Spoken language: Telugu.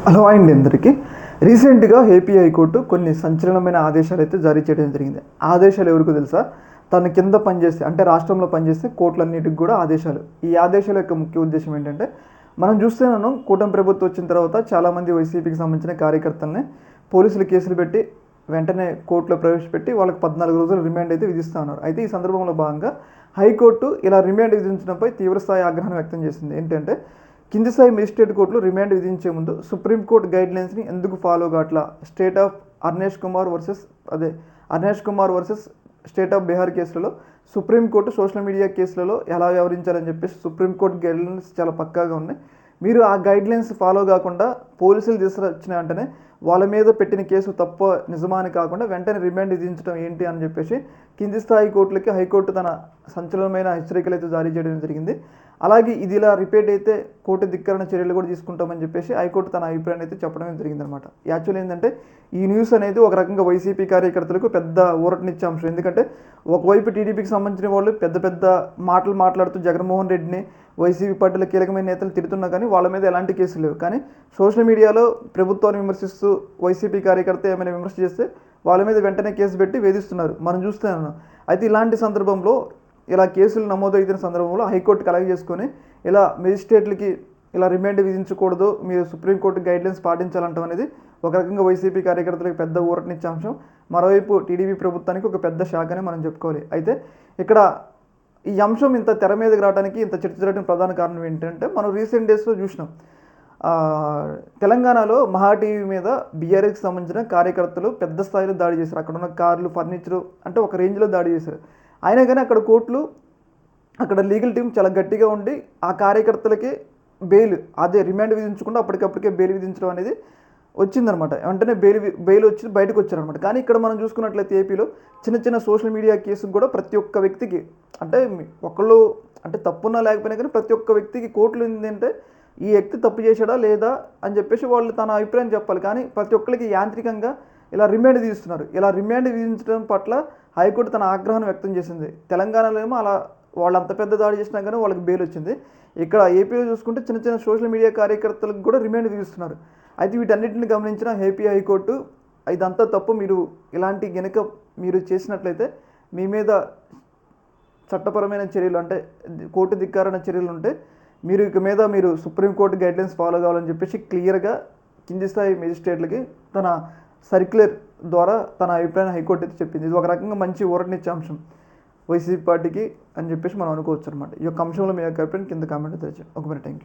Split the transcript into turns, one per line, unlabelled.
హలో అండి అందరికీ. రీసెంట్గా ఏపీ హైకోర్టు కొన్ని సంచలనమైన ఆదేశాలు అయితే జారీ చేయడం జరిగింది. ఆదేశాలు ఎవరికో తెలుసా? తన కింద పనిచేస్తే అంటే రాష్ట్రంలో పనిచేస్తే కోర్టులన్నిటికి కూడా ఆదేశాలు. ఈ ఆదేశాల యొక్క ముఖ్య ఉద్దేశం ఏంటంటే, మనం చూస్తున్నాను కూటమి ప్రభుత్వం వచ్చిన తర్వాత చాలామంది వైసీపీకి సంబంధించిన కార్యకర్తలని పోలీసులు కేసులు పెట్టి వెంటనే కోర్టులో ప్రవేశపెట్టి వాళ్ళకి 14 రోజులు రిమాండ్ అయితే విధిస్తూ ఉన్నారు. అయితే ఈ సందర్భంలో భాగంగా హైకోర్టు ఇలా రిమాండ్ విధించడంపై తీవ్రస్థాయి ఆగ్రహం వ్యక్తం చేసింది. ఏంటంటే, కింది స్థాయి మేజిస్ట్రేట్ కోర్టులో రిమాండ్ విధించే ముందు సుప్రీంకోర్టు గైడ్లైన్స్ని ఎందుకు ఫాలో కావట్లా? State of Arnesh Kumar versus state of Bihar కేసులలో సుప్రీంకోర్టు సోషల్ మీడియా కేసులలో ఎలా వ్యవహరించాలని చెప్పేసి సుప్రీంకోర్టు గైడ్లైన్స్ చాలా పక్కాగా ఉన్నాయి. మీరు ఆ గైడ్లైన్స్ ఫాలో కాకుండా పోలీసులు తీసుకొచ్చిన వెంటనే వాళ్ళ మీద పెట్టిన కేసు తప్ప నిజమా అని కాకుండా వెంటనే రిమాండ్ విధించడం ఏంటి అని చెప్పేసి కింది స్థాయి కోర్టులకి హైకోర్టు తన సంచలనమైన హెచ్చరికలు అయితే జారీ చేయడం జరిగింది. అలాగే ఇది ఇలా రిపీట్ అయితే కోర్టు ధిక్కరణ చర్యలు కూడా తీసుకుంటామని చెప్పేసి హైకోర్టు తన అభిప్రాయాన్ని అయితే చెప్పడం జరిగిందనమాట. యాక్చువల్ ఏంటంటే ఈ న్యూస్ అనేది ఒక రకంగా వైసీపీ కార్యకర్తలకు పెద్ద ఊరటనిచ్చే అంశం. ఎందుకంటే ఒకవైపు టీడీపీకి సంబంధించిన వాళ్ళు పెద్ద పెద్ద మాటలు మాట్లాడుతూ జగన్మోహన్ రెడ్డిని వైసీపీ పార్టీల కీలకమైన నేతలు తిడుతున్నా కానీ వాళ్ళ మీద ఎలాంటి కేసులు లేవు. కానీ సోషల్ మీడియాలో ప్రభుత్వాన్ని విమర్శిస్తూ వైసీపీ కార్యకర్త ఏమైనా విమర్శ చేస్తే వాళ్ళ మీద వెంటనే కేసు పెట్టి వేధిస్తున్నారు, మనం చూస్తున్నాను. అయితే ఇలాంటి సందర్భంలో ఇలా కేసులు నమోదవుతున్న సందర్భంలో హైకోర్టు కలెక్ట్ చేసుకొని ఇలా మెజిస్ట్రేట్లకి ఇలా రిమాండ్ విధించకూడదు, మీరు సుప్రీంకోర్టు గైడ్లైన్స్ పాటించాలంటాం అనేది ఒక రకంగా వైసీపీ కార్యకర్తలకు పెద్ద ఊరటనిచ్చే అంశం. మరోవైపు టీడీపీ ప్రభుత్వానికి ఒక పెద్ద షాక్ అని మనం చెప్పుకోవాలి. అయితే ఇక్కడ ఈ అంశం ఇంత తెర మీదకి రావడానికి ఇంత చర్చ జరగడానికి ప్రధాన కారణం ఏంటంటే, మనం రీసెంట్ డేస్లో చూసినాం తెలంగాణలో మహా టీవీ మీద బీఆర్ఎస్కి సంబంధించిన కార్యకర్తలు పెద్ద స్థాయిలో దాడి చేశారు. అక్కడ ఉన్న కార్లు, ఫర్నిచరు అంటే ఒక రేంజ్లో దాడి చేశారు. అయినా కానీ అక్కడ కోర్టులు, అక్కడ లీగల్ టీం చాలా గట్టిగా ఉండి ఆ కార్యకర్తలకి బెయిల్, అదే రిమాండ్ విధించకుండా అప్పటికప్పటికే బెయిల్ విధించడం అనేది వచ్చిందనమాట. వెంటనే బెయిల్ వచ్చి బయటకు వచ్చారనమాట. కానీ ఇక్కడ మనం చూసుకున్నట్లయితే ఏపీలో చిన్న చిన్న సోషల్ మీడియా కేసుకు కూడా ప్రతి ఒక్క వ్యక్తికి అంటే ఒకళ్ళు అంటే తప్పున్నా లేకపోయినా కానీ ప్రతి ఒక్క వ్యక్తికి కోర్టులు ఏంటంటే ఈ వ్యక్తి తప్పు చేశాడా లేదా అని చెప్పేసి వాళ్ళు తన అభిప్రాయం చెప్పాలి. కానీ ప్రతి ఒక్కరికి యాంత్రికంగా ఇలా రిమాండ్ విధిస్తున్నారు. ఇలా రిమాండ్ విధించడం పట్ల హైకోర్టు తన ఆగ్రహాన్ని వ్యక్తం చేసింది. తెలంగాణలో ఏమో అలా వాళ్ళు అంత పెద్ద దాడి చేసినా కానీ వాళ్ళకి బెయిల్ వచ్చింది. ఇక్కడ ఏపీలో చూసుకుంటే చిన్న చిన్న సోషల్ మీడియా కార్యకర్తలకు కూడా రిమాండ్ విధిస్తున్నారు. అయితే వీటన్నిటిని గమనించిన ఏపీ హైకోర్టు ఇదంతా తప్పు, మీరు ఇలాంటి గనుక మీరు చేసినట్లయితే మీ మీద చట్టపరమైన చర్యలు అంటే కోర్టు ధిక్కారణ చర్యలు ఉంటే మీరు ఇక మీద మీరు సుప్రీంకోర్టు గైడ్లైన్స్ ఫాలో కావాలని చెప్పేసి క్లియర్గా కింది స్థాయి మెజిస్ట్రేట్లకి తన సర్క్యులర్ ద్వారా తన అభిప్రాయాన్ని హైకోర్టు అయితే చెప్పింది. ఇది ఒక రకంగా మంచి ఊరటనిచ్చే అంశం వైసీపీ పార్టీకి అని చెప్పేసి మనం అనుకోవచ్చు అనమాట. ఈ యొక్క అంశంలో మీ యొక్క అభిప్రాయం కింద కామెంట్ తెచ్చాను. ఒక మినిట్. Thank you.